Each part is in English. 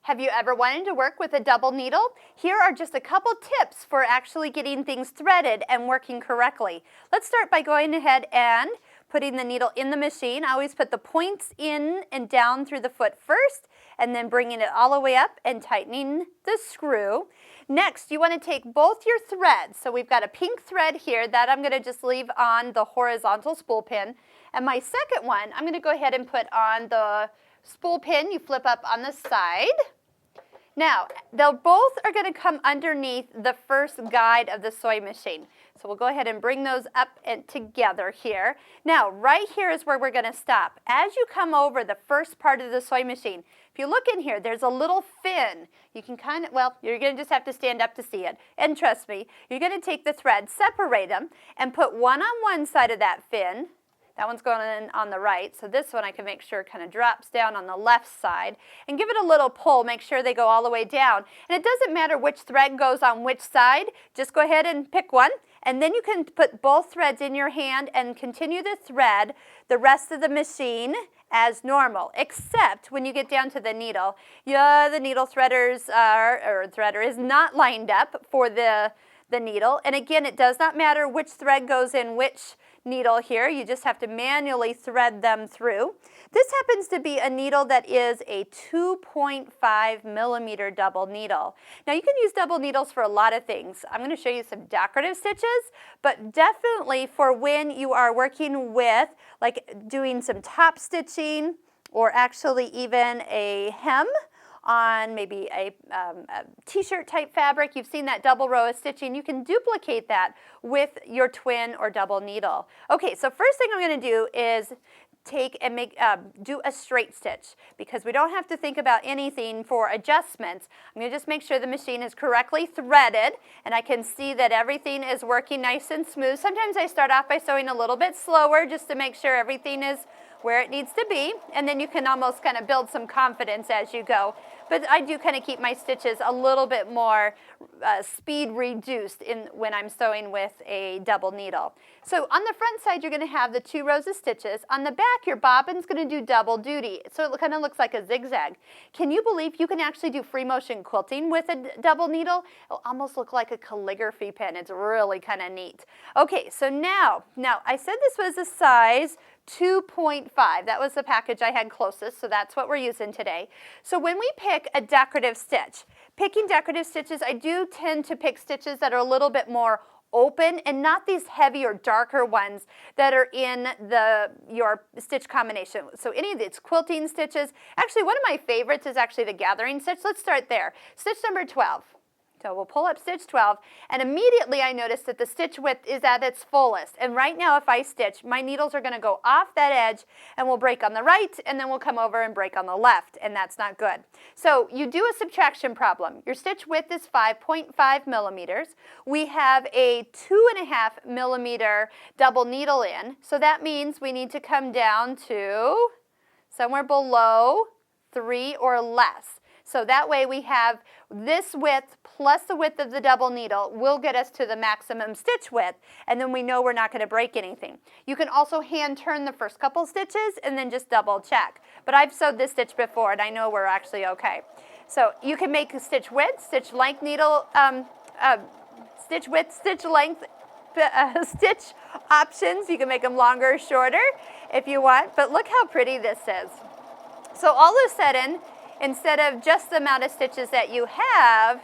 Have you ever wanted to work with a double needle? Here are just a couple tips for actually getting things threaded and working correctly. Let's start by going ahead and putting the needle in the machine. I always put the points in and down through the foot first, and then bringing it all the way up and tightening the screw. Next, you want to take both your threads. So we've got a pink thread here that I'm going to just leave on the horizontal spool pin. And my second one, I'm going to go ahead and put on the spool pin. You flip up on the side. Now, they'll both are going to come underneath the first guide of the sewing machine. So we'll go ahead and bring those up and together here. Now, right here is where we're going to stop. As you come over the first part of the sewing machine, if you look in here, there's a little fin. You can kind of, well, you're going to just have to stand up to see it. And trust me, you're going to take the thread, separate them, and put one on one side of that fin. That one's going in on the right, so this one I can make sure kind of drops down on the left side. And give it a little pull, make sure they go all the way down. And it doesn't matter which thread goes on which side, just go ahead and pick one. And then you can put both threads in your hand and continue to thread the rest of the machine as normal, except when you get down to the needle. Yeah, the needle threaders are, or threader is not lined up for the needle. And again, it does not matter which thread goes in which needle here. You just have to manually thread them through. This happens to be a needle that is a 2.5 millimeter double needle. Now you can use double needles for a lot of things. I'm going to show you some decorative stitches, but definitely for when you are working with like doing some top stitching or actually even a hem on maybe a t-shirt type fabric. You've seen that double row of stitching. You can duplicate that with your twin or double needle. Okay, so first thing I'm going to do is take and do a straight stitch because we don't have to think about anything for adjustments. I'm going to just make sure the machine is correctly threaded and I can see that everything is working nice and smooth. Sometimes I start off by sewing a little bit slower just to make sure everything is where it needs to be, and then you can almost kind of build some confidence as you go. But I do kind of keep my stitches a little bit more speed reduced when I'm sewing with a double needle. So on the front side, you're going to have the 2 rows of stitches. On the back, your bobbin's going to do double duty, so it kind of looks like a zigzag. Can you believe you can actually do free motion quilting with a double needle? It'll almost look like a calligraphy pen. It's really kind of neat. Okay, so now I said this was a size 2.5. That was the package I had closest, so that's what we're using today. So when we pick a decorative stitch, picking decorative stitches, I do tend to pick stitches that are a little bit more open and not these heavy or darker ones that are in your stitch combination. So any of these quilting stitches, actually one of my favorites is actually the gathering stitch. Let's start there. Stitch number 12. So we'll pull up stitch 12, and immediately I notice that the stitch width is at its fullest. And right now if I stitch, my needles are going to go off that edge and we'll break on the right, and then we'll come over and break on the left, and that's not good. So you do a subtraction problem. Your stitch width is 5.5 millimeters. We have a 2.5 millimeter double needle in, so that means we need to come down to somewhere below 3 or less. So that way we have this width plus the width of the double needle will get us to the maximum stitch width, and then we know we're not going to break anything. You can also hand turn the first couple stitches and then just double check. But I've sewed this stitch before and I know we're actually okay. So you can make a stitch width, stitch length needle, stitch width, stitch length, stitch options. You can make them longer or shorter if you want, but look how pretty this is. So all of a sudden, instead of just the amount of stitches that you have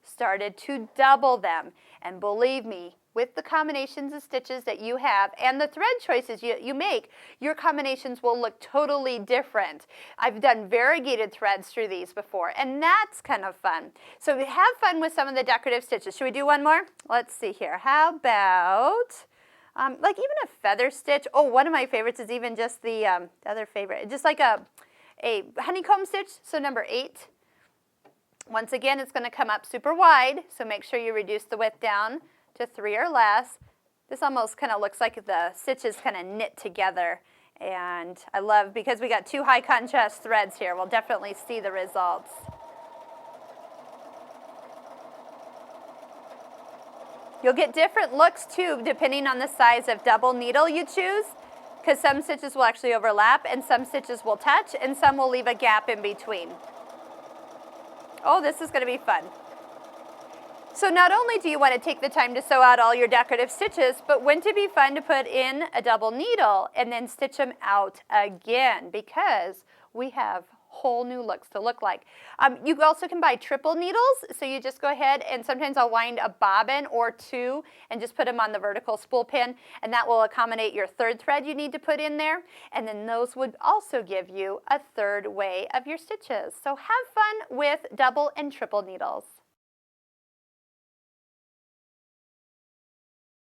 started to double them. And believe me, with the combinations of stitches that you have and the thread choices you make, your combinations will look totally different. I've done variegated threads through these before, and that's kind of fun. So have fun with some of the decorative stitches. Should we do one more? Let's see here. How about like even a feather stitch? Oh, one of my favorites is even just the other favorite, just like a honeycomb stitch, so number 8. Once again, it's going to come up super wide, so make sure you reduce the width down to 3 or less. This almost kind of looks like the stitches kind of knit together, and I love, because we got 2 high contrast threads here, we'll definitely see the results. You'll get different looks too, depending on the size of double needle you choose, because some stitches will actually overlap and some stitches will touch and some will leave a gap in between. Oh, this is going to be fun. So not only do you want to take the time to sew out all your decorative stitches, but wouldn't it be fun to put in a double needle and then stitch them out again, because we have whole new looks to look like. You also can buy triple needles, so you just go ahead and sometimes I'll wind a bobbin or two and just put them on the vertical spool pin, and that will accommodate your third thread you need to put in there, and then those would also give you a third way of your stitches. So have fun with double and triple needles.